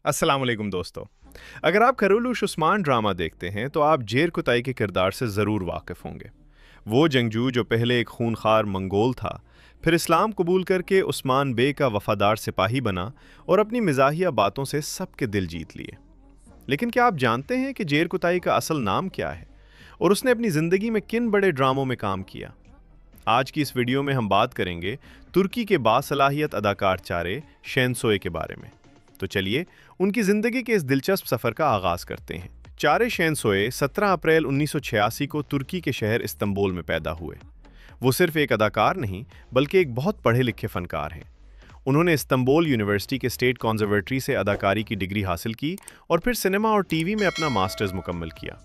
अस्सलाम वालेकुम दोस्तों। अगर आप खरूलुश उस्मान ड्रामा देखते हैं तो आप जेर कुताई के किरदार से ज़रूर वाकिफ़ होंगे। वो जंगजू जो पहले एक खूनखार मंगोल था, फिर इस्लाम कबूल करके उस्मान बे का वफ़ादार सिपाही बना और अपनी मिज़ाहिया बातों से सबके दिल जीत लिए। लेकिन क्या आप जानते हैं कि जेर कुताई का असल नाम क्या है और उसने अपनी ज़िंदगी में किन बड़े ड्रामों में काम किया? आज की इस वीडियो में हम बात करेंगे तुर्की के बासलाहियत अदाकार चारे शहनसोए के बारे में। तो चलिए उनकी ज़िंदगी के इस दिलचस्प सफ़र का आगाज़ करते हैं। चारे शहनसोए 17 अप्रैल 1986 को तुर्की के शहर इस्तांबुल में पैदा हुए। वो सिर्फ एक अदाकार नहीं बल्कि एक बहुत पढ़े लिखे फ़नकार हैं। उन्होंने इस्तांबुल यूनिवर्सिटी के स्टेट कॉन्जर्वेटरी से अदाकारी की डिग्री हासिल की और फिर सिनेमा और टीवी में अपना मास्टर्स मुकम्मल किया।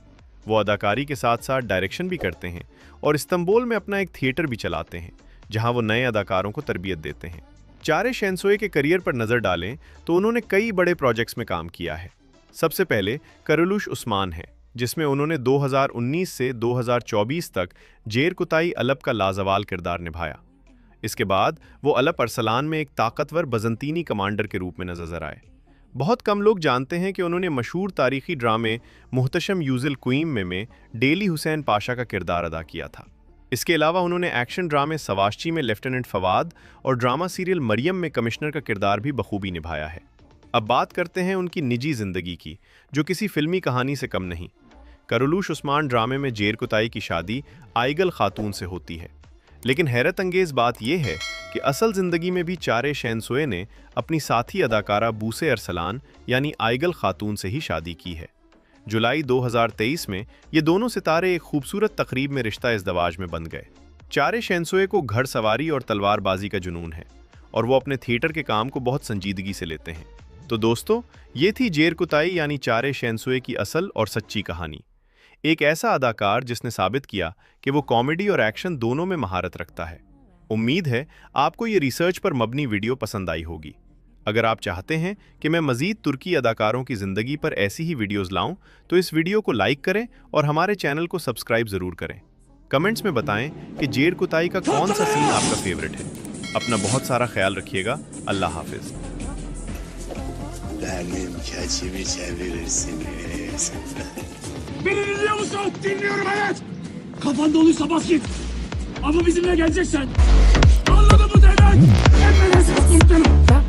वो अदाकारी के साथ साथ डायरेक्शन भी करते हैं और इस्तांबुल में अपना एक थिएटर भी चलाते हैं जहां वो नए अदाकारों को तरबियत देते हैं। चारे शहनसोए के करियर पर नज़र डालें तो उन्होंने कई बड़े प्रोजेक्ट्स में काम किया है। सबसे पहले करूलुश उस्मान है, जिसमें उन्होंने 2019 से 2024 तक जेर कुताई अलप का लाजवाल किरदार निभाया। इसके बाद वो अलप अरसलान में एक ताकतवर बजंतीनी कमांडर के रूप में नजर आए। बहुत कम लोग जानते हैं कि उन्होंने मशहूर तारीखी ड्रामे मुहतशम यूजिल क्वीम में डेली हुसैन पाशा का किरदार अदा किया था। इसके अलावा उन्होंने एक्शन ड्रामे सवाश्ची में लेफ्टिनेंट फवाद और ड्रामा सीरियल मरियम में कमिश्नर का किरदार भी बखूबी निभाया है। अब बात करते हैं उनकी निजी ज़िंदगी की, जो किसी फिल्मी कहानी से कम नहीं। करूलुश उस्मान ड्रामे में जेर कुताई की शादी आइगल खातून से होती है, लेकिन हैरत अंगेज़ बात यह है कि असल ज़िंदगी में भी चारे शहनसोए ने अपनी साथी अदाकारा बूसे अरसलान यानी आइगल खातून से ही शादी की है। जुलाई 2023 में ये दोनों सितारे एक खूबसूरत तकरीब में रिश्ता इज़दवाज में बंध गए। चारे शहनसोए को घड़सवारी और तलवारबाजी का जुनून है और वो अपने थिएटर के काम को बहुत संजीदगी से लेते हैं। तो दोस्तों, ये थी जेर कुताई यानी चारे शहनसोए की असल और सच्ची कहानी। एक ऐसा अदाकार जिसने साबित किया कि वो कॉमेडी और एक्शन दोनों में महारत रखता है। उम्मीद है आपको ये रिसर्च पर मबनी वीडियो पसंद आई होगी। अगर आप चाहते हैं कि मैं मज़ीद तुर्की अदाकारों की ज़िंदगी पर ऐसी ही वीडियोज़ लाऊं, तो इस वीडियो को लाइक करें और हमारे चैनल को सब्सक्राइब ज़रूर करें। कमेंट्स में बताएं कि जेर कुताई का कौन सा सीन आपका फेवरेट है। अपना बहुत सारा ख्याल रखिएगा। अल्लाह हाफिज़। Beni dinliyor musun? Dinliyorum, evet. Kafan doluysa bas git. Ama bizimle geleceksen. Anladın mı Devlet? Emredersiniz komutanım.